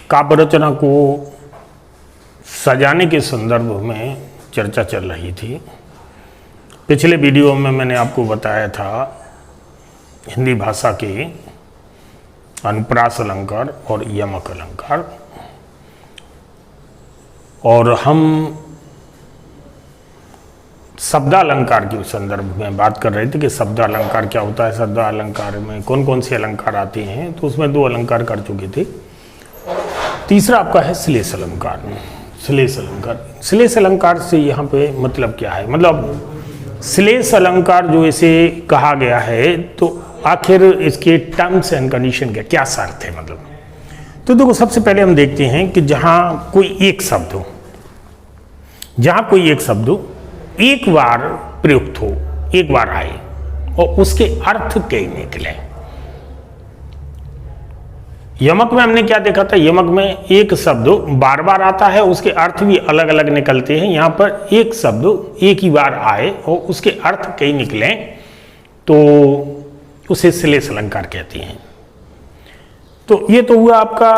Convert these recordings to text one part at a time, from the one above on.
काव्य रचना को सजाने के संदर्भ में चर्चा चल रही थी। पिछले वीडियो में मैंने आपको बताया था हिंदी भाषा के अनुप्रास अलंकार और यमक अलंकार, और हम शब्दालंकार के संदर्भ में बात कर रहे थे कि शब्दालंकार क्या होता है, शब्दालंकार में कौन कौन से अलंकार आते हैं। तो उसमें 2 अलंकार कर चुके थे। तीसरा आपका है श्लेष अलंकार। श्लेष अलंकार, श्लेष अलंकार से यहाँ पे मतलब क्या है, मतलब श्लेष अलंकार जो इसे कहा गया है तो आखिर इसके टर्म्स एंड कंडीशन क्या शर्त है, मतलब। तो देखो, सबसे पहले हम देखते हैं कि जहाँ कोई एक शब्द हो, एक बार प्रयुक्त हो, एक बार आए और उसके अर्थ कई निकले। यमक में हमने क्या देखा था, यमक में एक शब्द बार बार आता है, उसके अर्थ भी अलग अलग निकलते हैं। यहाँ पर एक शब्द एक ही बार आए और उसके अर्थ कई निकले तो उसे श्लेष अलंकार कहते हैं। तो ये तो हुआ आपका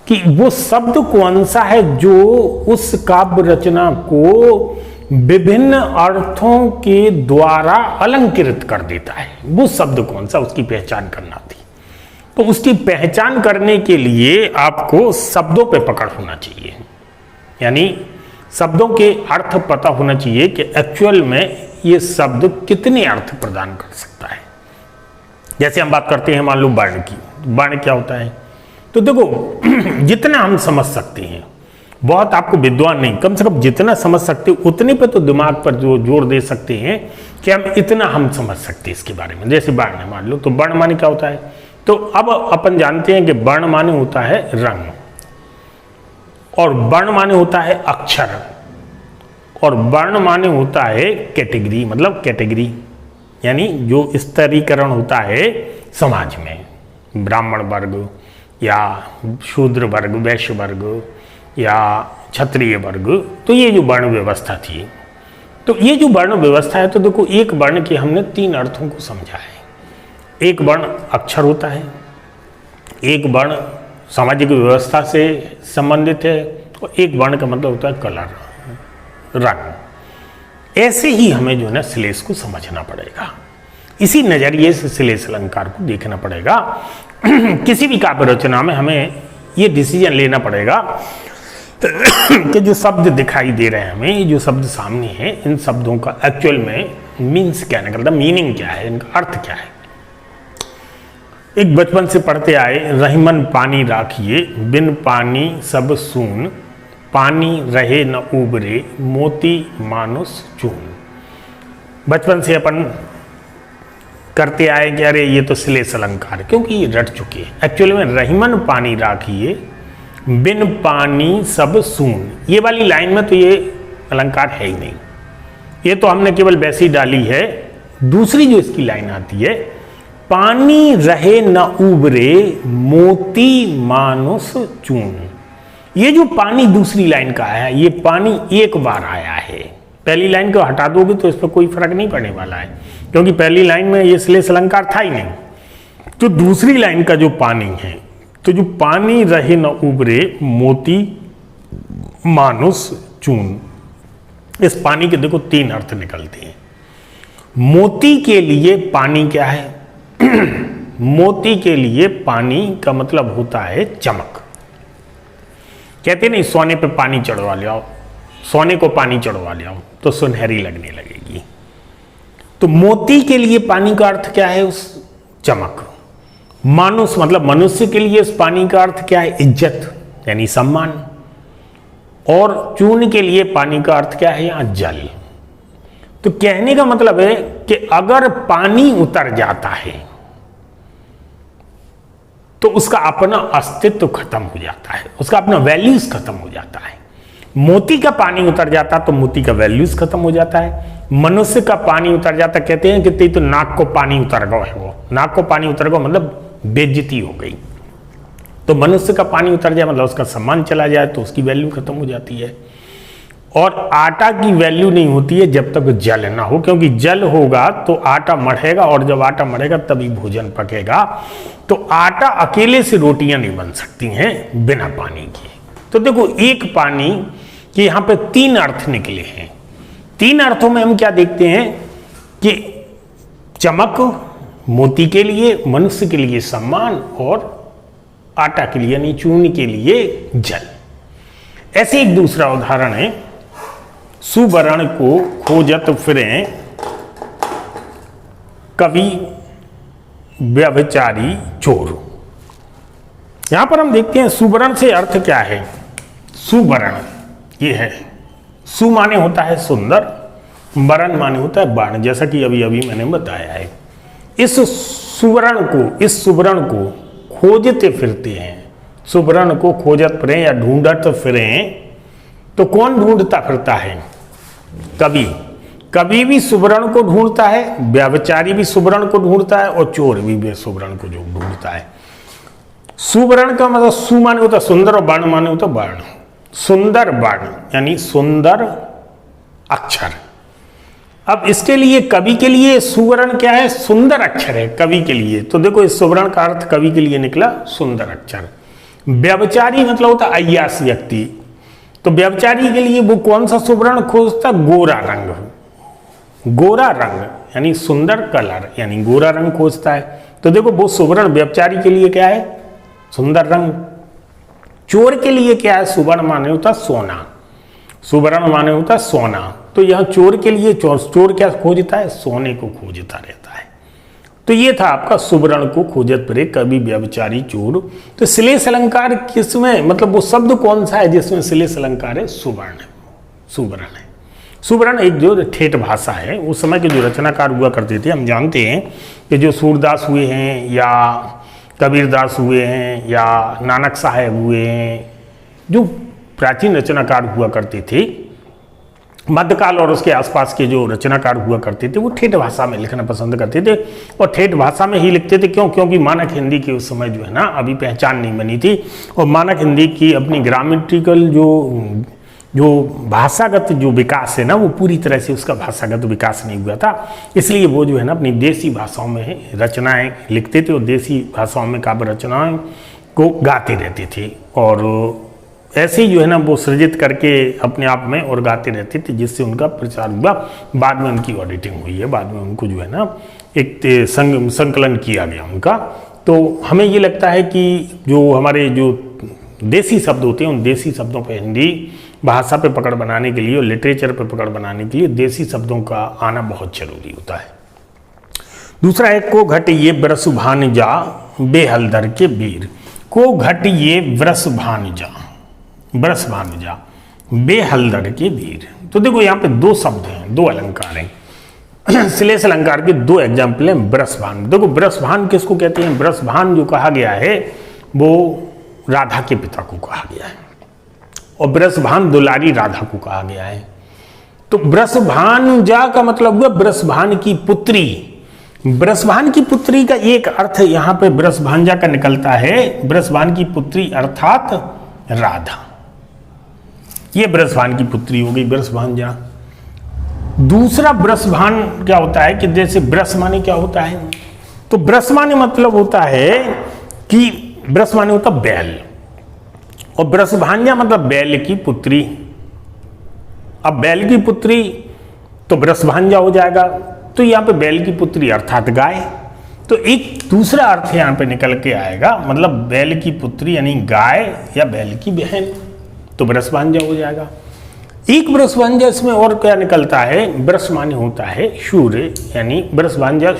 कि वो शब्द कौन सा है जो उस काव्य रचना को विभिन्न अर्थों के द्वारा अलंकृत कर देता है। वो शब्द कौन सा, उसकी पहचान करना थी। तो उसकी पहचान करने के लिए आपको शब्दों पे पकड़ होना चाहिए, यानी शब्दों के अर्थ पता होना चाहिए कि एक्चुअल में ये शब्द कितने अर्थ प्रदान कर सकता है। जैसे हम बात करते हैं मान लो वर्ण की, वर्ण क्या होता है। तो देखो, जितना हम समझ सकते हैं, बहुत आपको विद्वान नहीं, कम से कम जितना समझ सकते हो उतने पे तो दिमाग पर जो जोर दे सकते हैं कि हम समझ सकते हैं इसके बारे में। जैसे वर्ण मान लो, तो वर्ण माने क्या होता है। तो अब अपन जानते हैं कि वर्ण माने होता है रंग, और वर्ण माने होता है अक्षर, और वर्ण माने होता है कैटेगरी, मतलब कैटेगरी यानी जो स्तरीकरण होता है समाज में, ब्राह्मण वर्ग या शूद्र वर्ग, वैश्य वर्ग या क्षत्रिय वर्ग। तो ये जो वर्ण व्यवस्था थी, तो ये जो वर्ण व्यवस्था है, तो देखो, एक वर्ण के हमने 3 अर्थों को समझा है। एक वर्ण अक्षर होता है, एक वर्ण सामाजिक व्यवस्था से संबंधित है, और एक वर्ण का मतलब होता है कलर, रंग। ऐसे ही हमें जो है ना श्लेष को समझना पड़ेगा, इसी नजरिए से श्लेष अलंकार को देखना पड़ेगा। किसी भी काव्य रचना में हमें ये डिसीजन लेना पड़ेगा कि जो शब्द दिखाई दे रहे हैं हमें, जो शब्द सामने हैं, इन शब्दों का एक्चुअल में मीन्स क्या निकलता, मीनिंग क्या है, इनका अर्थ क्या है। एक बचपन से पढ़ते आए, रहीमन पानी राखिए, बिन पानी सब सून, पानी रहे न उबरे, मोती मानुस चून। बचपन से अपन करते आए कि अरे ये तो श्लेष अलंकार, क्योंकि ये रट चुके हैं। एक्चुअली में रहीमन पानी राखिए, बिन पानी सब सून, ये वाली लाइन में तो ये अलंकार है ही नहीं, ये तो हमने केवल वैसे ही डाली है। दूसरी जो इसकी लाइन आती है, पानी रहे न उबरे, मोती मानुस चून। ये जो पानी दूसरी लाइन का है, ये पानी एक बार आया है। पहली लाइन को हटा दोगे तो इस पर कोई फर्क नहीं पड़ने वाला है, क्योंकि पहली लाइन में ये श्लेष अलंकार था ही नहीं। तो दूसरी लाइन का जो पानी है, तो जो पानी रहे न उबरे, मोती मानुस चून, इस पानी के देखो 3 अर्थ निकलते हैं। मोती के लिए पानी क्या है? मोती के लिए पानी का मतलब होता है चमक। कहते नहीं सोने पे पानी चढ़वा ले आओ, सोने को पानी चढ़वा ले आओ तो सुनहरी लगने लगेगी। तो मोती के लिए पानी का अर्थ क्या है? उस चमक। मानुस मतलब मनुष्य के लिए इस पानी का अर्थ क्या है? इज्जत यानी सम्मान। और चून के लिए पानी का अर्थ क्या है? यहां जल। तो कहने का मतलब है कि अगर पानी उतर जाता है तो उसका अपना अस्तित्व खत्म हो जाता है, उसका अपना वैल्यूज खत्म हो जाता है। मोती का पानी उतर जाता तो मोती का वैल्यूज खत्म हो जाता है। मनुष्य का पानी उतर जाता, कहते हैं कि तो नाक को पानी उतर गया है, वो नाक को पानी उतर गया मतलब बेइज्जती हो गई। तो मनुष्य का पानी उतर जाए मतलब उसका सम्मान चला जाए तो उसकी वैल्यू खत्म हो जाती है। और आटा की वैल्यू नहीं होती है जब तक जल ना हो, क्योंकि जल होगा तो आटा मढ़ेगा, और जब आटा मढ़ेगा तभी भोजन पकेगा। तो आटा अकेले से रोटियां नहीं बन सकती हैं बिना पानी के। तो देखो, एक पानी के यहाँ पे 3 अर्थ निकले हैं। 3 अर्थों में हम क्या देखते हैं कि चमक, मोती के लिए, मनुष्य के लिए सम्मान, और आटा के लिए यानी चूर्ण के लिए जल। ऐसे एक दूसरा उदाहरण है, सुवर्ण को खोजत फिरें कवि व्यभिचारी चोर। यहां पर हम देखते हैं सुवर्ण से अर्थ क्या है। सुवर्ण ये है, सु माने होता है सुंदर, वर्ण माने होता है बाण, जैसा कि अभी अभी मैंने बताया है। इस सुवर्ण को खोजते फिरते हैं, सुवर्ण को खोजत फिरें या ढूंढत फिरें, तो कौन ढूंढता फिरता है? कवि। कवि भी सुवर्ण को ढूंढता है, व्यभिचारी भी सुवर्ण को ढूंढता है, और चोर भी सुवर्ण को जो ढूंढता है। सुवर्ण का मतलब सु माने होता सुंदर और वर्ण माने होता वर्ण। सुंदर वर्ण यानी सुंदर अक्षर। अब इसके लिए कवि के लिए सुवर्ण क्या है? सुंदर अक्षर है कवि के लिए। तो देखो, इस सुवर्ण का अर्थ कवि के लिए निकला सुंदर अक्षर। व्यभिचारी मतलब होता अय्यास व्यक्ति। तो व्यभिचारी के लिए वो कौन सा सुवर्ण खोजता? गोरा रंग। गोरा रंग यानी सुंदर कलर, यानी गोरा रंग खोजता है। तो देखो, वो सुवर्ण व्यभिचारी के लिए क्या है? सुंदर रंग। चोर के लिए क्या है? सुवर्ण माने होता सोना, सुवर्ण माने होता सोना। तो यह चोर के लिए चोर क्या खोजता है? सोने को खोजता रहता है। तो ये था आपका सुवर्ण को खोजत फिरे कवि व्यभिचारी चोर। तो श्लेष अलंकार किसमें, मतलब वो शब्द कौन सा है जिसमें श्लेष अलंकार है? सुवर्ण। सुवर्ण है। सुवर्ण एक जो ठेठ भाषा है, उस समय के जो रचनाकार हुआ करते थे, हम जानते हैं कि जो सूरदास हुए हैं या कबीरदास हुए हैं या नानक साहब हुए हैं, जो प्राचीन रचनाकार हुआ करते थे, मध्यकाल और उसके आसपास के जो रचनाकार हुआ करते थे, वो ठेठ भाषा में लिखना पसंद करते थे, और ठेठ भाषा में ही लिखते थे। क्यों? क्योंकि मानक हिंदी की उस समय जो है ना अभी पहचान नहीं बनी थी, और मानक हिंदी की अपनी ग्रामेटिकल जो भाषागत जो विकास है ना, वो पूरी तरह से उसका भाषागत विकास नहीं हुआ था। इसलिए वो जो है ना अपनी देसी भाषाओं में रचनाएं लिखते थे, और देसी भाषाओं में काव्य रचनाओं को गाते रहते थे, और ऐसे ही जो है ना वो सृजित करके अपने आप में और गाते रहते थे, जिससे उनका प्रचार हुआ। बाद में उनकी ऑडिटिंग हुई है, बाद में उनको जो है ना एक संकलन किया गया उनका। तो हमें ये लगता है कि जो हमारे जो देसी शब्द होते हैं, उन देसी शब्दों पे हिंदी भाषा पे पकड़ बनाने के लिए और लिटरेचर पे पकड़ बनाने के लिए देसी शब्दों का आना बहुत जरूरी होता है। दूसरा है को घट ये व्रस भान जा बेहलधर के वीर। को घट ये व्रस भान जा, व्रस भान जा बेहलधर के वीर। तो देखो यहाँ पे 2 शब्द हैं, 2 अलंकार हैं। श्लेष अलंकार के 2 एग्जाम्पल हैं। व्रसभान, देखो व्रसभान किसको कहते हैं? व्रसभान जो कहा गया है वो राधा के पिता को कहा गया है, और व्रसभान दुलारी राधा को कहा गया है। तो व्रसभानुजा का मतलब हुआ व्रसभान की पुत्री। व्रसभान की पुत्री का एक अर्थ यहां पे व्रसभांजा का निकलता है, व्रसभान की पुत्री अर्थात राधा। ये व्रसभान की पुत्री हो गई व्रसभांजा। दूसरा व्रसभान क्या होता है कि जैसे व्रस माने क्या होता है, तो व्रस माने मतलब होता है कि व्रस माने होता बैल, और व्रसभांजा मतलब बैल की पुत्री। अब बैल की पुत्री तो व्रसभांजा हो जाएगा। तो यहां पे बैल की पुत्री अर्थात गाय। तो एक दूसरा अर्थ यहां पे निकल के आएगा, मतलब बैल की पुत्री यानी गाय या बैल की बहन, तो व्रसभांजा हो जाएगा। एक व्रसभांजा इसमें और क्या निकलता है? व्रस माने होता है सूर्य, यानी व्रसभांजा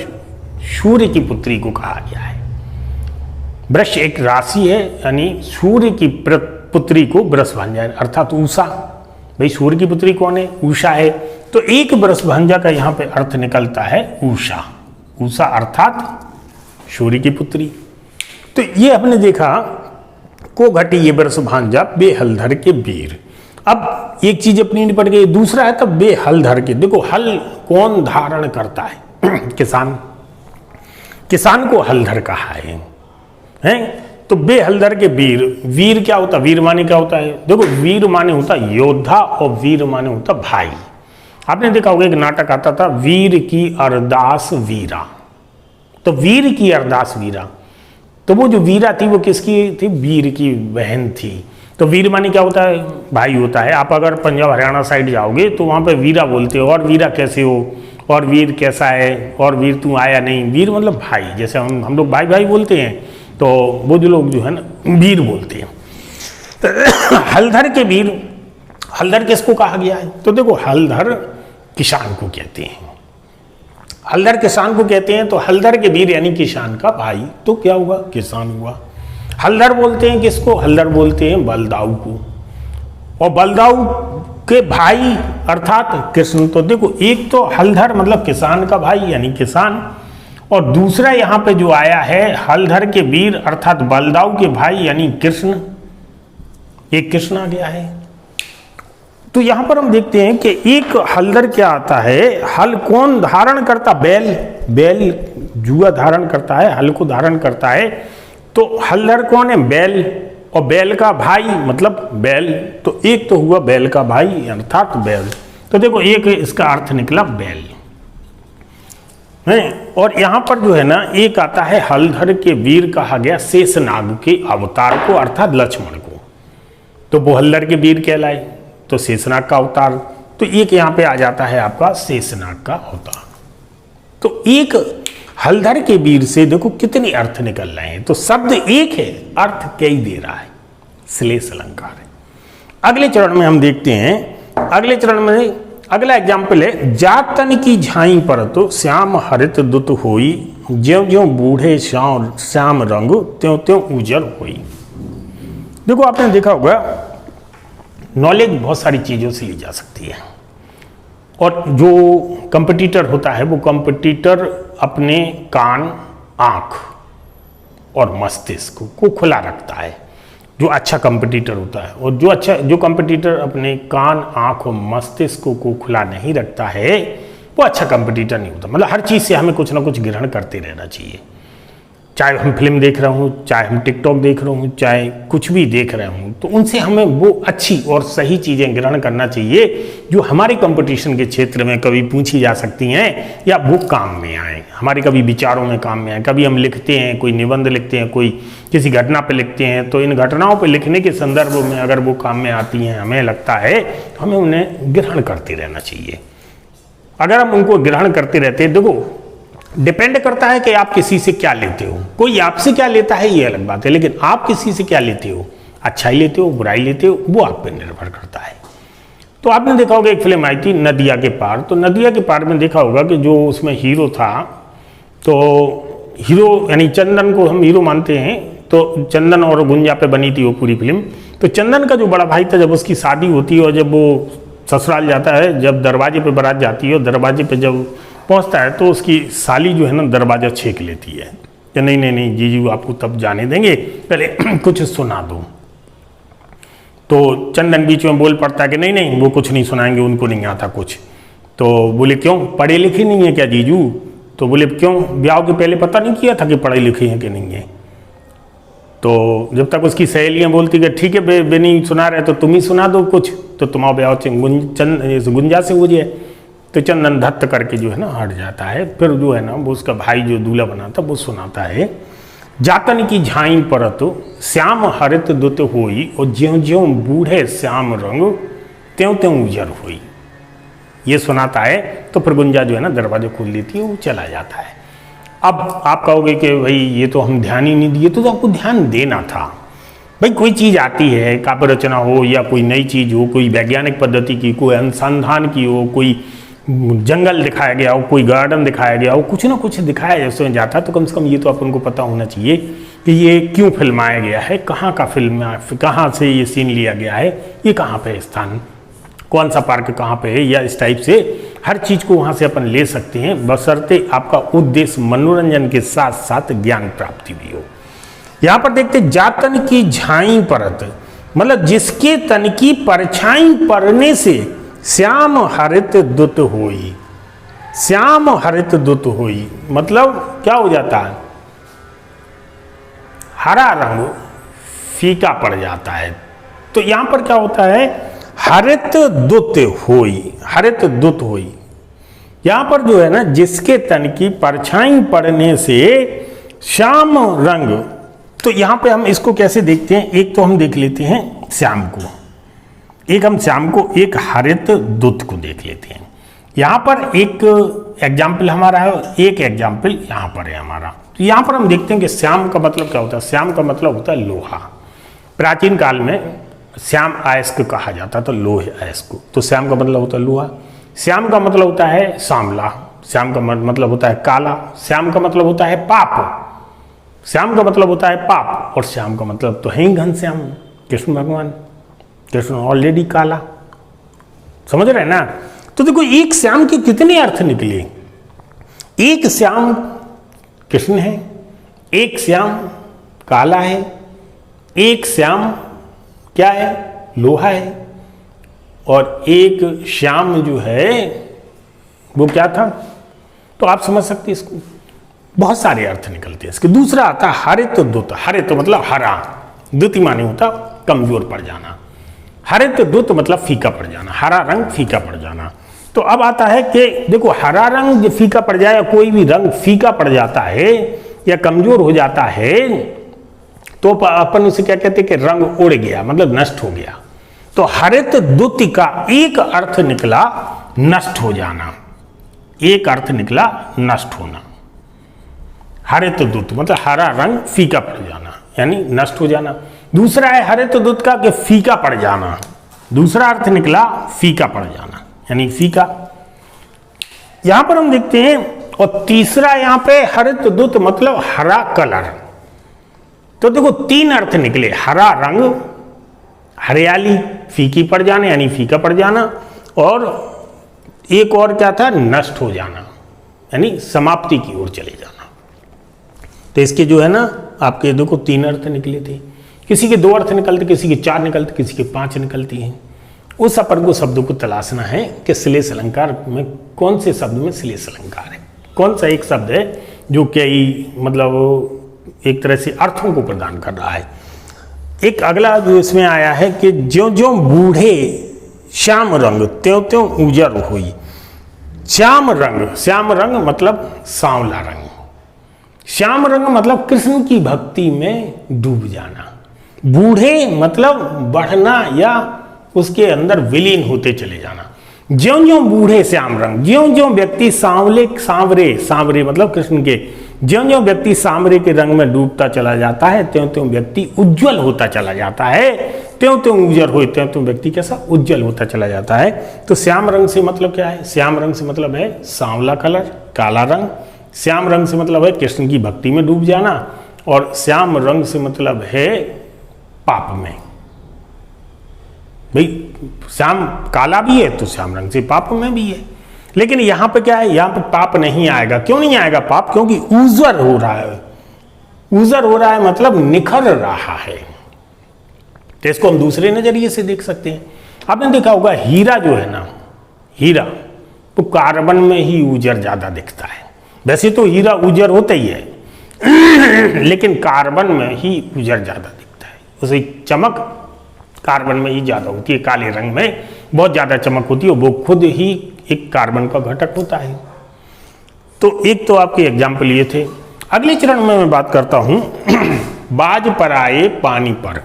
सूर्य की पुत्री को कहा गया है। वृष एक राशि है, यानी सूर्य की पुत्री को व्रसभांजा अर्थात उषा। भाई सूर्य की पुत्री कौन है? उषा है। तो एक व्रसभांजा का यहाँ पे अर्थ निकलता है उषा, उषा अर्थात सूर्य की पुत्री। तो ये हमने देखा को घटी ये व्रसभांजा बेहलधर के वीर। अब एक चीज अपनी निपट गई, दूसरा है तब बेहलधर के। देखो हल कौन धारण करता है? किसान। किसान को हलधर कहा है। तो बे हलधर के वीर, वीर क्या होता है, वीर माने क्या होता है, देखो वीर माने होता योद्धा और वीर माने होता भाई। आपने देखा होगा एक नाटक आता था वीर की अरदास वीरा, तो वीर की अरदास वीरा, तो वो जो वीरा थी वो किसकी थी, वीर की बहन थी। तो वीर माने क्या होता है, भाई होता है। आप अगर पंजाब हरियाणा साइड जाओगे तो वहाँ पे वीरा बोलते हो, और वीरा कैसे हो, और वीर कैसा है, और वीर तू आया नहीं। वीर मतलब भाई, जैसे हम लोग भाई भाई बोलते हैं, तो वो जो लोग जो है ना वीर बोलते हैं। तो हलधर के वीर, हलधर किसको कहा गया है, तो देखो हलधर किसान को कहते हैं, हलधर किसान को कहते हैं। तो हलधर के वीर यानी किसान का भाई, तो क्या हुआ, किसान हुआ। हलधर बोलते हैं किसको, हलधर बोलते हैं बलदाऊ को, और बलदाऊ के भाई अर्थात कृष्ण। तो देखो एक तो हलधर मतलब किसान का भाई यानी किसान, और दूसरा यहाँ पे जो आया है हलधर के वीर अर्थात बलदाऊ के भाई यानी कृष्ण, एक कृष्ण आ गया है। तो यहां पर हम देखते हैं कि एक हलधर क्या आता है, हल कौन धारण करता, बैल, बैल जुआ धारण करता है, हल को धारण करता है। तो हलधर कौन है, बैल, और बैल का भाई मतलब बैल, तो एक तो हुआ बैल का भाई अर्थात बैल। तो देखो एक इसका अर्थ निकला बैल है। और यहां पर जो है ना एक आता है हलधर के वीर कहा गया शेषनाग के अवतार को अर्थात लक्ष्मण को, तो वो हलधर के वीर कहलाए, तो शेषनाग का अवतार। तो एक यहां पे आ जाता है आपका शेषनाग का अवतार। तो एक हलधर के वीर से देखो कितने अर्थ निकल रहे हैं, तो शब्द एक है अर्थ कई दे रहा है, श्लेष अलंकार है। अगले चरण में हम देखते हैं, अगले चरण में अगला एग्जाम्पल है जातन की झाई पर तो श्याम हरित दुत होई, ज्यों ज्यों बूढ़े श्याम रंग त्यों त्यों उजर होई। देखो आपने देखा होगा नॉलेज बहुत सारी चीज़ों से ली जा सकती है, और जो कंपटीटर होता है वो कंपटीटर अपने कान, आँख और मस्तिष्क को खुला रखता है, जो अच्छा कंपटीटर होता है। और जो कंपटीटर अपने कान, आँख और मस्तिष्क को खुला नहीं रखता है वो अच्छा कंपटीटर नहीं होता। मतलब हर चीज़ से हमें कुछ ना कुछ ग्रहण करते रहना चाहिए, चाहे हम फिल्म देख रहा हूँ, चाहे हम टिकटॉक देख रहा हूँ, चाहे कुछ भी देख रहे हूँ, तो उनसे हमें वो अच्छी और सही चीज़ें ग्रहण करना चाहिए जो हमारे कंपटीशन के क्षेत्र में कभी पूछी जा सकती हैं या वो काम में आए, हमारे कभी विचारों में काम में आए। कभी हम लिखते हैं, कोई निबंध लिखते हैं, कोई किसी घटना पर लिखते हैं, तो इन घटनाओं पर लिखने के संदर्भ में अगर वो काम में आती हैं, हमें लगता है तो हमें उन्हें ग्रहण करते रहना चाहिए। अगर हम उनको ग्रहण करते रहते हैं, देखो डिपेंड करता है कि आप किसी से क्या लेते हो। कोई आपसे क्या लेता है ये अलग बात है, लेकिन आप किसी से क्या लेते हो, अच्छाई लेते हो, बुराई लेते हो, वो आप पर निर्भर करता है। तो आपने देखा होगा एक फिल्म आई थी नदिया के पार, तो नदिया के पार में देखा होगा कि जो उसमें हीरो था, तो हीरो यानी चंदन को हम हीरो मानते हैं, तो चंदन और गुंजा पे बनी थी वो पूरी फिल्म। तो चंदन का जो बड़ा भाई था, जब उसकी शादी होती है और जब वो ससुराल जाता है, जब दरवाजे पे बारात जाती है और दरवाजे पे जब पहुंचता है तो उसकी साली जो है ना दरवाजा छेक लेती है कि नहीं नहीं नहीं जीजू आपको तब जाने देंगे, पहले कुछ सुना दो। तो चंदन बीच में बोल पड़ता है कि नहीं नहीं वो कुछ नहीं सुनाएंगे, उनको नहीं आता कुछ। तो बोले क्यों, पढ़े लिखे नहीं है क्या जीजू? तो बोले क्यों, ब्याह के पहले पता नहीं किया था कि पढ़े लिखे हैं कि नहीं है? तो जब तक उसकी सहेलियां बोलती कि ठीक है बे नहीं सुना रहे तो तुम ही सुना दो कुछ, तो तुम्हारा ब्याह गुंजा से हो जाए। तो चंदन धत्त करके जो है ना हट जाता है। फिर जो है ना वो उसका भाई जो दूल्हा बना था वो सुनाता है जातन की झाई परत श्याम हरित दुत होई, और ज्यों ज्यों बूढ़े श्याम रंग त्यों त्यों उजर हुई। ये सुनाता है तो फिर गुंजा जो है ना दरवाजा खोल देती है, वो चला जाता है। अब आप कहोगे कि भाई ये तो हम ध्यान ही नहीं दिए, तो आपको ध्यान देना था। भाई कोई चीज़ आती है, काव्य रचना हो या कोई नई चीज़ हो, कोई वैज्ञानिक पद्धति की, कोई अनुसंधान की हो, कोई जंगल दिखाया गया हो, कोई गार्डन दिखाया गया हो, कुछ ना कुछ दिखाया जैसे जाता, तो कम से कम ये तो अपन को पता होना चाहिए कि ये क्यों फिल्माया गया है, कहाँ का फिल्म, कहाँ से ये सीन लिया गया है, ये कहाँ पे स्थान, कौन सा पार्क कहाँ पे है, या इस टाइप से हर चीज़ को वहाँ से अपन ले सकते हैं, बशर्ते आपका उद्देश्य मनोरंजन के साथ साथ ज्ञान प्राप्ति भी हो। यहाँ पर देखते जातन की झाई परत, मतलब जिसके तन की परछाई पड़ने से श्याम हरित दुत होई। श्याम हरित दुत होई मतलब क्या हो जाता है, हरा रंग फीका पड़ जाता है। तो यहां पर क्या होता है, हरित दुत होई, हरित दुत होई, यहां पर जो है ना जिसके तन की परछाई पड़ने से श्याम रंग, तो यहां पे हम इसको कैसे देखते हैं, एक तो हम देख लेते हैं श्याम को, एक हम श्याम को, एक हरित दुत को देख लेते हैं। यहां पर एक एग्जाम्पल हमारा है, एक एग्जाम्पल यहां पर है हमारा। तो यहां पर हम देखते हैं कि श्याम का मतलब क्या होता है, श्याम का मतलब होता है लोहा। प्राचीन काल में श्याम अयस्क कहा जाता था, लोहे अयस्क, तो श्याम का मतलब होता है लोहा। श्याम का मतलब होता है सांवला, श्याम का मतलब होता है काला, श्याम का मतलब होता है पाप, श्याम का मतलब होता है पाप, और श्याम का मतलब तो है ही घनश्याम, कृष्ण भगवान, कृष्ण ऑलरेडी काला, समझ रहे हैं ना। तो देखो एक श्याम के कितने अर्थ निकले, एक श्याम कृष्ण है, एक श्याम काला है, एक श्याम क्या है, लोहा है, और एक श्याम जो है वो क्या था। तो आप समझ सकते हैं इसको, बहुत सारे अर्थ निकलते हैं इसके। दूसरा आता है हरित दुत, हरित मतलब हरा, द्युति माने होता कमजोर पड़ जाना, हरित दुत मतलब फीका पड़ जाना, हरा रंग फीका पड़ जाना। तो अब आता है कि देखो हरा रंग फीका पड़ जाए, या कोई भी रंग फीका पड़ जाता है या कमजोर हो जाता है, तो अपन उसे क्या कहते हैं कि रंग उड़ गया, मतलब नष्ट हो गया। तो हरित दुति का एक अर्थ निकला नष्ट हो जाना, एक अर्थ निकला नष्ट होना। हरित दुत मतलब हरा रंग फीका पड़ जाना, यानी नष्ट हो जाना। दूसरा है हरित दुत का कि फीका पड़ जाना, दूसरा अर्थ निकला फीका पड़ जाना, यानी फीका। यहां पर हम देखते हैं, और तीसरा यहां पे हरित दुत मतलब हरा कलर। तो देखो तीन अर्थ निकले, हरा रंग, हरियाली, फीकी पड़ जाना यानी फीका पड़ जाना, और एक और क्या था, नष्ट हो जाना यानी समाप्ति की ओर चले जाना। तो इसके जो है ना आपके देखो तीन अर्थ निकले थे, किसी के दो अर्थ निकलते, किसी के चार निकलते, किसी के पांच निकलती हैं। उस अपन को शब्दों को तलाशना है कि श्लेष अलंकार में कौन से शब्द में श्लेष अलंकार है, कौन सा एक शब्द है जो कई मतलब एक तरह से अर्थों को प्रदान कर रहा है। एक अगला जो इसमें आया है कि ज्यों ज्यों बूढ़े श्याम रंग त्यों त्यों उजर हुई। श्याम रंग मतलब सांवला रंग, श्याम रंग मतलब कृष्ण की भक्ति में डूब जाना, बूढ़े मतलब बढ़ना या उसके अंदर विलीन होते चले जाना। ज्यों ज्यों बूढ़े श्याम रंग, ज्यों ज्यों व्यक्ति सांवरे मतलब कृष्ण के, ज्यों ज्यों व्यक्ति सांवरे के रंग में डूबता चला जाता है, त्यों त्यों व्यक्ति उज्जवल होता चला जाता है, त्यों त्यों उज्जवल हो, त्यों त्यों व्यक्ति कैसा उज्जवल होता चला जाता है। तो श्याम रंग से मतलब क्या है, श्याम रंग से मतलब है सांवला कलर, काला रंग। श्याम रंग से मतलब है कृष्ण की भक्ति में डूब जाना, और श्याम रंग से मतलब है पाप में। भाई श्याम काला भी है तो श्याम रंग से पाप में भी है, लेकिन यहां पे क्या है, यहां पे पाप नहीं आएगा। क्यों नहीं आएगा पाप, क्योंकि उजर हो रहा है, उजर हो रहा है मतलब निखर रहा है। तो इसको हम दूसरे नजरिए से देख सकते हैं। आपने देखा होगा हीरा जो है ना, हीरा तो कार्बन में ही उजर ज्यादा दिखता है। वैसे तो हीरा उजर होता ही है लेकिन कार्बन में ही उजर ज्यादा दिखता है, उसे चमक कार्बन में ही ज्यादा होती है, काले रंग में बहुत ज्यादा चमक होती है, वो खुद ही एक कार्बन का घटक होता है। तो एक तो आपके एग्जाम्पल ये थे। अगले चरण में मैं बात करता हूं बाज पर आए पानी पर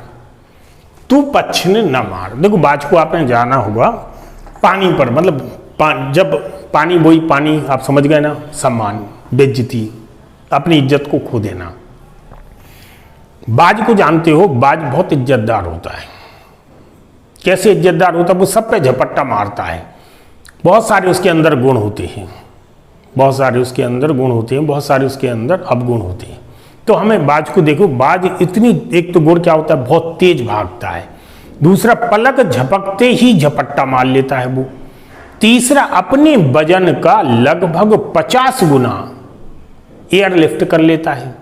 तू पच्छन न मार। देखो बाज को आपने जाना होगा, पानी पर मतलब जब पानी बोई, पानी आप समझ गए ना, सम्मान, बेइज्जती, अपनी इज्जत को खो देना। बाज को जानते हो, बाज बहुत इज्जतदार होता है। कैसे इज्जतदार होता है, वो सब पे झपट्टा मारता है। बहुत सारे उसके अंदर गुण होते हैं, बहुत सारे उसके अंदर गुण होते हैं, बहुत सारे उसके अंदर अवगुण होते हैं। तो हमें बाज को देखो, बाज इतनी, एक तो गुण क्या होता है, बहुत तेज भागता है। दूसरा पलक झपकते ही झपट्टा मार लेता है वो। तीसरा अपने वजन का लगभग 50 गुना एयरलिफ्ट कर लेता है,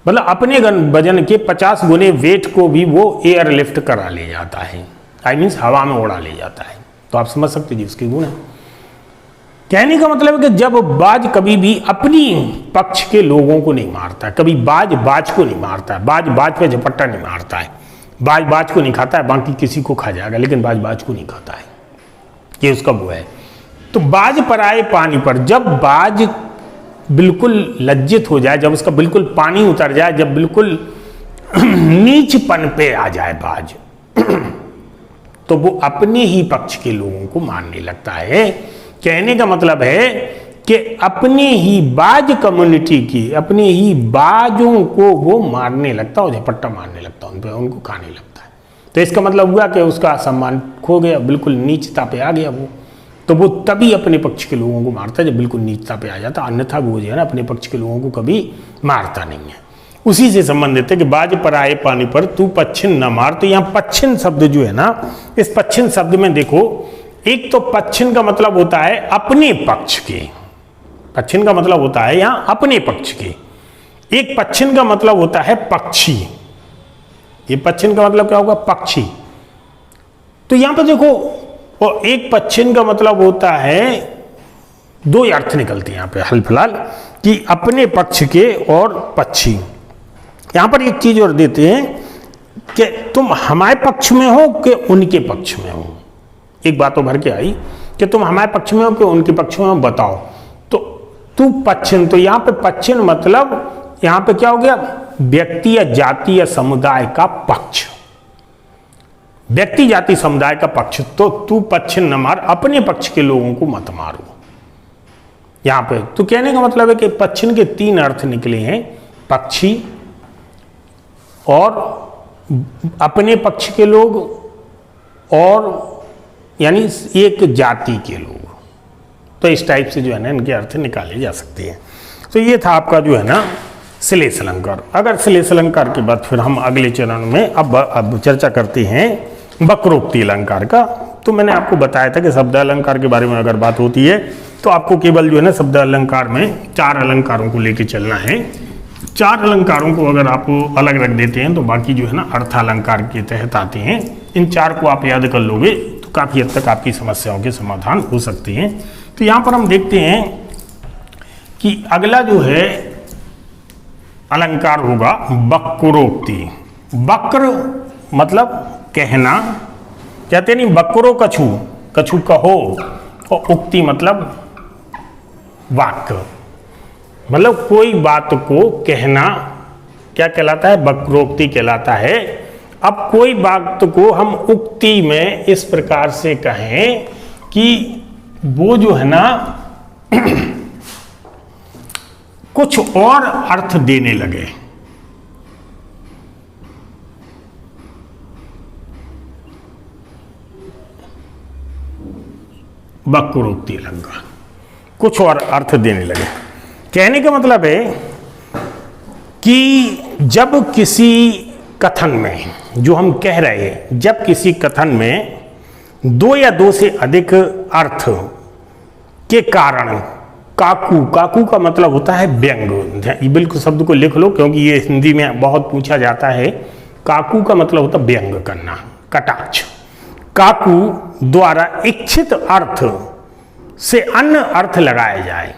मतलब अपने वजन के 50 गुने वेट को भी वो एयरलिफ्ट करा ले जाता है, आई मीन्स हवा में उड़ा ले जाता है। तो आप समझ सकते जी उसके गुण है। कहने का मतलब है कि जब बाज कभी भी अपनी पक्ष के लोगों को नहीं मारता, कभी बाज बाज को नहीं मारता है, बाज बाज पे झपट्टा नहीं मारता है, बाज बाज को नहीं खाता है, बाकी किसी को खा जाएगा लेकिन बाज बाज को नहीं खाता है, ये उसका वो है। तो बाज पर आए पानी पर, जब बाज बिल्कुल लज्जित हो जाए, जब उसका बिल्कुल पानी उतर जाए, जब बिल्कुल नीचपन पे आ जाए बाज, तो वो अपने ही पक्ष के लोगों को मारने लगता है। कहने का मतलब है कि अपने ही बाज कम्युनिटी की, अपने ही बाजों को वो मारने लगता है, झपट्टा मारने लगता है, उन पे उनको खाने लगता है। तो इसका मतलब हुआ कि उसका सम्मान खो गया, बिल्कुल नीचता पे आ गया वो। तो वो तभी अपने पक्ष के लोगों को मारता है जब बिल्कुल नीचता पे आ जाता, अन्यथा वो जो है ना अपने पक्ष के लोगों को कभी मारता नहीं है। उसी से संबंधित है कि बाज पर आए पानी पर तू पच्छिन न मार। तो यहाँ पच्छिन शब्द जो है ना, इस पच्छिन शब्द में देखो, एक तो पच्छिन का मतलब होता है अपने पक्ष के, पच्छिन का मतलब होता है यहाँ अपने पक्ष के। एक पच्छिन का मतलब होता है पक्षी, ये पच्छिन का मतलब क्या होगा, पक्षी। तो यहां पर देखो, और एक पच्छिन का मतलब होता है, दो अर्थ निकलते हैं यहां पे हाल फिलहाल, कि अपने पक्ष के और पक्षी। यहां पर एक चीज और देते हैं कि तुम हमारे पक्ष में हो कि उनके पक्ष में हो। एक बात तो भर के आई कि तुम हमारे पक्ष में हो कि उनके पक्ष में हो, बताओ। तो तू पच्छिन, तो यहां पे पच्छिन मतलब यहां पे क्या हो गया, व्यक्ति या जाति या समुदाय का पक्ष, व्यक्ति जाति समुदाय का पक्ष। तो तू पच्छिन न मार, अपने पक्ष के लोगों को मत मारो यहां पे। तो कहने का मतलब है कि पच्छिन के तीन अर्थ निकले हैं, पक्षी और अपने पक्ष के लोग और यानी एक जाति के लोग। तो इस टाइप से जो है ना इनके अर्थ निकाले जा सकते हैं। तो ये था आपका जो है ना श्लेष अलंकार। अगर श्लेष अलंकार के बाद फिर हम अगले चरण में अब चर्चा करते हैं वक्रोक्ति अलंकार का। तो मैंने आपको बताया था कि शब्द अलंकार के बारे में अगर बात होती है तो आपको केवल जो है ना शब्द अलंकार में चार अलंकारों को लेके चलना है। चार अलंकारों को अगर आप अलग रख देते हैं तो बाकी जो है ना अर्थालंकार के तहत आते हैं। इन चार को आप याद कर लोगे तो काफ़ी हद तक आपकी समस्याओं के समाधान हो सकते हैं। तो यहाँ पर हम देखते हैं कि अगला जो है अलंकार होगा वक्रोक्ति। वक्र मतलब कहना, कहते नहीं वक्रो कछु, कछु कहो, और उक्ति मतलब वाक्य, मतलब कोई बात को कहना क्या कहलाता है, वक्रोक्ति कहलाता है। अब कोई बात को हम उक्ति में इस प्रकार से कहें कि वो जो है ना कुछ और अर्थ देने लगे। वक्रोक्ति अलंकार कुछ और अर्थ देने लगे। कहने का मतलब है कि जब किसी कथन में, जो हम कह रहे हैं, जब किसी कथन में दो या दो से अधिक अर्थ के कारण, काकू, काकू का मतलब होता है व्यंग। ये बिल्कुल शब्द को लिख लो क्योंकि ये हिंदी में बहुत पूछा जाता है। काकू का मतलब होता है व्यंग करना, कटाक्ष। काकू द्वारा इच्छित अर्थ से अन्य अर्थ लगाए जाए,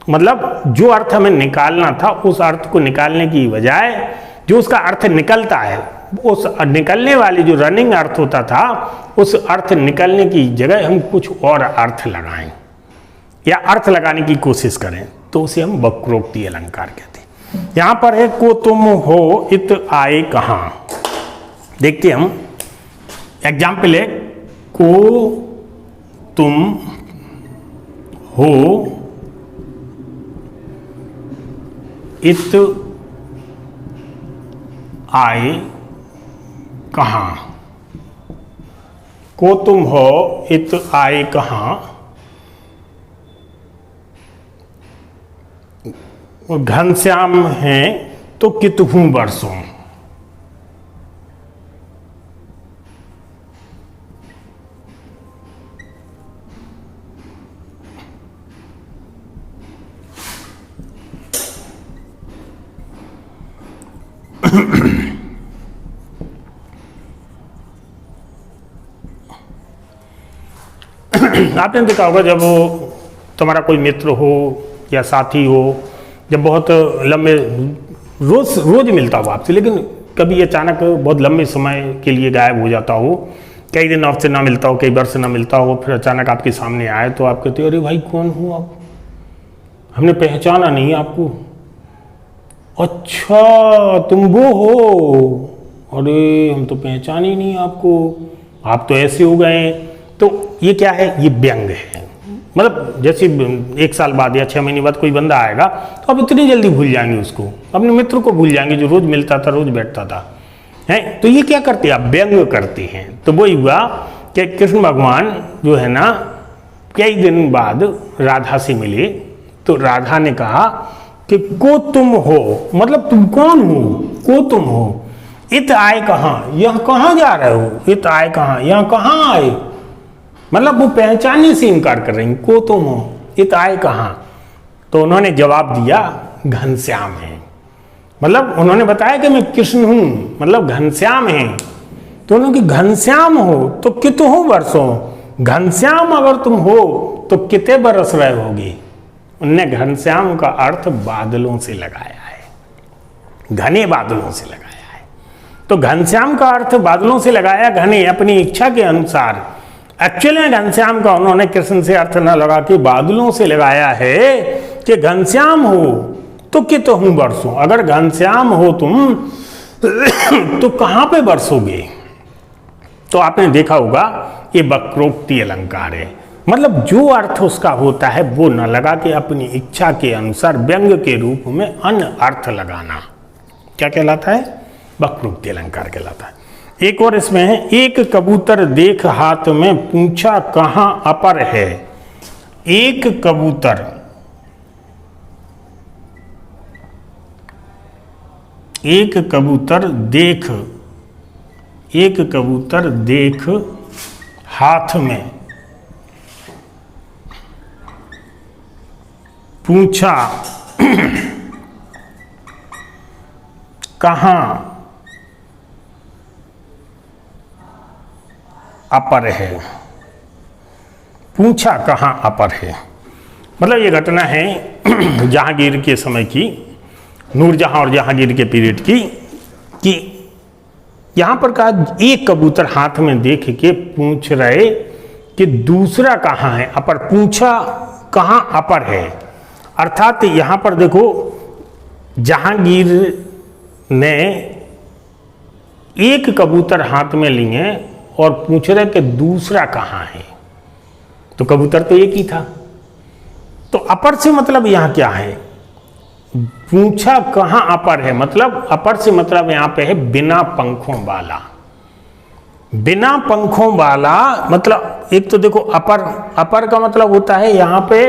मतलब जो अर्थ हमें निकालना था उस अर्थ को निकालने की बजाय जो उसका अर्थ निकलता है, उस निकलने वाली जो रनिंग अर्थ होता था उस अर्थ निकलने की जगह हम कुछ और अर्थ लगाएं या अर्थ लगाने की कोशिश करें, तो उसे हम वक्रोक्ति अलंकार कहते हैं। यहां पर है को तुम हो इत आए कहां। देखते हम एग्जाम्पल है, को तुम हो इत आए कहां। को तुम हो इत आए कहां, और घनश्याम हैं तो कितहूं बरसों। आपने देखा होगा जब तुम्हारा कोई मित्र हो या साथी हो, जब बहुत लंबे रोज मिलता हो आपसे, लेकिन कभी अचानक बहुत लंबे समय के लिए गायब हो जाता हो, कई दिन आपसे ना मिलता हो, कई वर्ष ना मिलता हो, फिर अचानक आपके सामने आए तो आप कहते हो अरे भाई कौन हो आप, हमने पहचाना नहीं आपको। अच्छा तुम वो हो, अरे हम तो पहचान ही नहीं आपको, आप तो ऐसे हो गए। तो ये क्या है, ये व्यंग है। मतलब जैसे 1 साल बाद या 6 महीने बाद कोई बंदा आएगा तो आप इतनी जल्दी भूल जाएंगे उसको, अपने मित्र को भूल जाएंगे जो रोज मिलता था, रोज बैठता था, है। तो ये क्या करते हैं, आप व्यंग करते हैं। तो वही हुआ कि कृष्ण भगवान जो है ना कई दिन बाद राधा से मिले, तो राधा ने कहा कि को तुम हो, मतलब तुम कौन हो, को तुम हो, इत आए कहाँ, यहाँ कहाँ जा रहे हो, इत आए कहाँ, यहाँ कहाँ आए, मतलब वो पहचानने से इनकार कर रहे हैं, को तुम हो, इत आए कहाँ। तो उन्होंने जवाब दिया घनश्याम है, मतलब उन्होंने बताया कि मैं कृष्ण हूं, मतलब घनश्याम है। तो उन्होंने घनश्याम हो तो कितने वर्षों, घनश्याम अगर तुम हो तो कितने बरस रहे होगे। उनने घनश्याम का अर्थ बादलों से लगाया है, घने बादलों से लगाया है। तो घनश्याम का अर्थ बादलों से लगाया, घने अपनी इच्छा के अनुसार। एक्चुअली घनश्याम का उन्होंने कृष्ण से अर्थ न लगा के बादलों से लगाया है कि घनश्याम हो तो कितने हूं बरसों, अगर घनश्याम हो तुम तो कहां पे बरसोगे। तो आपने देखा होगा ये वक्रोक्ति अलंकार है, मतलब जो अर्थ उसका होता है वो न लगा के अपनी इच्छा के अनुसार व्यंग के रूप में अन्य अर्थ लगाना क्या कहलाता है, वक्रोक्ति अलंकार कहलाता है। एक और इसमें है, एक कबूतर देख हाथ में पूछा कहां अपर है। एक कबूतर, एक कबूतर देख, एक कबूतर देख हाथ में पूछा कहां अपर है, पूछा कहां अपर है। मतलब ये घटना है जहांगीर के समय की, नूरजहां और जहांगीर के पीरियड की, कि यहां पर कहा एक कबूतर हाथ में देख के पूछ रहे कि दूसरा कहां है, अपर, पूछा कहां अपर है। अर्थात यहां पर देखो जहांगीर ने एक कबूतर हाथ में लिए और पूछ रहे कि दूसरा कहां है, तो कबूतर तो एक ही था। तो अपर से मतलब यहां क्या है, पूछा कहां अपर है, मतलब अपर से मतलब यहां पे है बिना पंखों वाला। बिना पंखों वाला मतलब एक तो देखो अपर, अपर का मतलब होता है यहां पे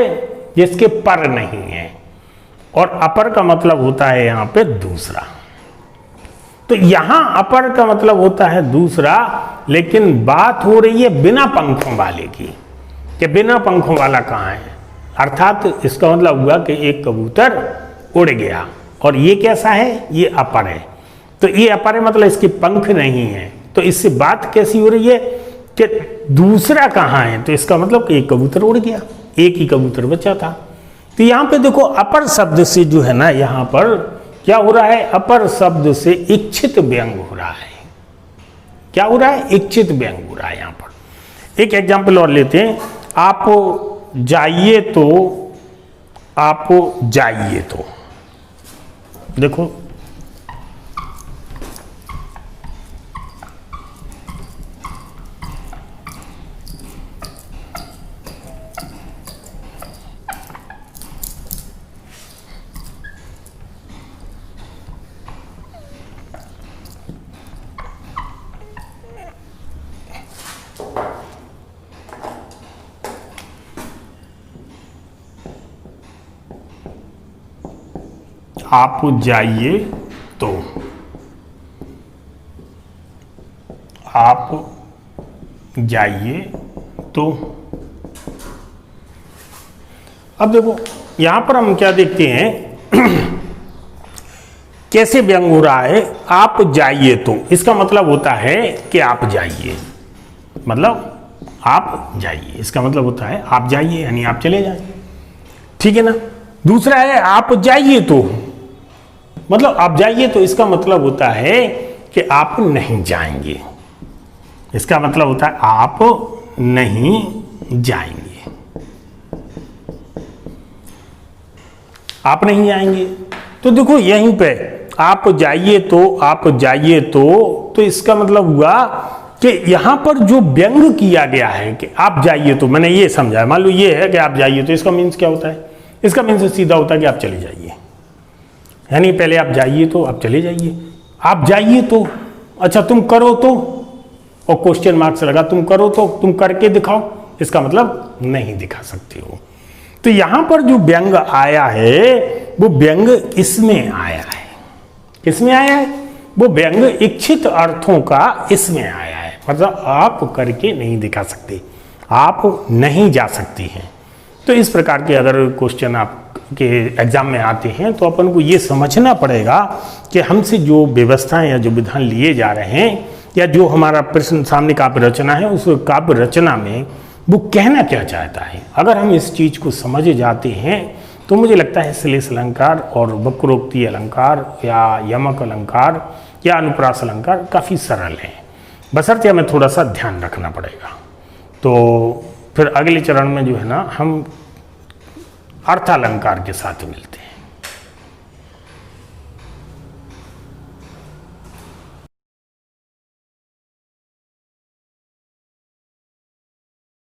जिसके पर नहीं है, और अपर का मतलब होता है यहां पे दूसरा। तो यहां अपर का मतलब होता है दूसरा, लेकिन बात हो रही है बिना पंखों वाले की, कि बिना पंखों वाला कहां है। अर्थात इसका मतलब हुआ कि एक कबूतर उड़ गया, और ये कैसा है, ये अपर है। तो ये अपर है मतलब इसके पंख नहीं है, तो इससे बात कैसी हो रही है कि दूसरा कहां है, तो इसका मतलब कि एक कबूतर उड़ गया, एक ही कबूतर बचा था। तो यहां पे देखो अपर शब्द से जो है ना, यहां पर क्या हो रहा है, अपर शब्द से इच्छित व्यंग हो रहा है। क्या हो रहा है, इच्छित व्यंग हो रहा है। यहां पर एक एग्जाम्पल और लेते हैं, आप जाइए तो, आप जाइए तो, देखो आप जाइए तो, आप जाइए तो। अब देखो यहां पर हम क्या देखते हैं कैसे व्यंग हो रहा है, आप जाइए तो, इसका मतलब होता है कि आप जाइए, मतलब आप जाइए, इसका मतलब होता है आप जाइए यानी आप चले जाएं। ठीक है ना। दूसरा है आप जाइए तो, मतलब आप जाइए तो इसका मतलब होता है कि आप नहीं जाएंगे। इसका मतलब होता है आप नहीं जाएंगे, आप नहीं जाएंगे। तो देखो यहीं पे आप जाइए तो, आप जाइए तो इसका मतलब हुआ कि यहां पर जो व्यंग किया गया है कि आप जाइए तो, मैंने ये समझा, मान लो ये है कि आप जाइए तो, इसका मीन्स क्या होता है? इसका मीन्स सीधा होता है कि आप चले जाइए, यानी पहले आप जाइए तो आप चले जाइए, आप जाइए तो, अच्छा तुम करो तो, और क्वेश्चन मार्क्स लगा, तुम करो तो, तुम करके दिखाओ, इसका मतलब नहीं दिखा सकते हो। तो यहां पर जो व्यंग आया है वो व्यंग इसमें आया है। किसमें आया है? वो व्यंग इच्छित अर्थों का इसमें आया है, मतलब आप करके नहीं दिखा सकते, आप नहीं जा सकती हैं। तो इस प्रकार के अगर क्वेश्चन आपके एग्जाम में आते हैं तो अपन को ये समझना पड़ेगा कि हमसे जो व्यवस्थाएं या जो विधान लिए जा रहे हैं, या जो हमारा प्रश्न सामने काव्य रचना है, उस काव्य रचना में वो कहना क्या चाहता है। अगर हम इस चीज को समझ जाते हैं तो मुझे लगता है श्लेष अलंकार और वक्रोक्ति अलंकार या यमक अलंकार या अनुप्रास अलंकार काफ़ी सरल है, बशर्ते हमें थोड़ा सा ध्यान रखना पड़ेगा। तो फिर अगले चरण में जो है ना, हम अर्थालंकार के साथ मिलते हैं।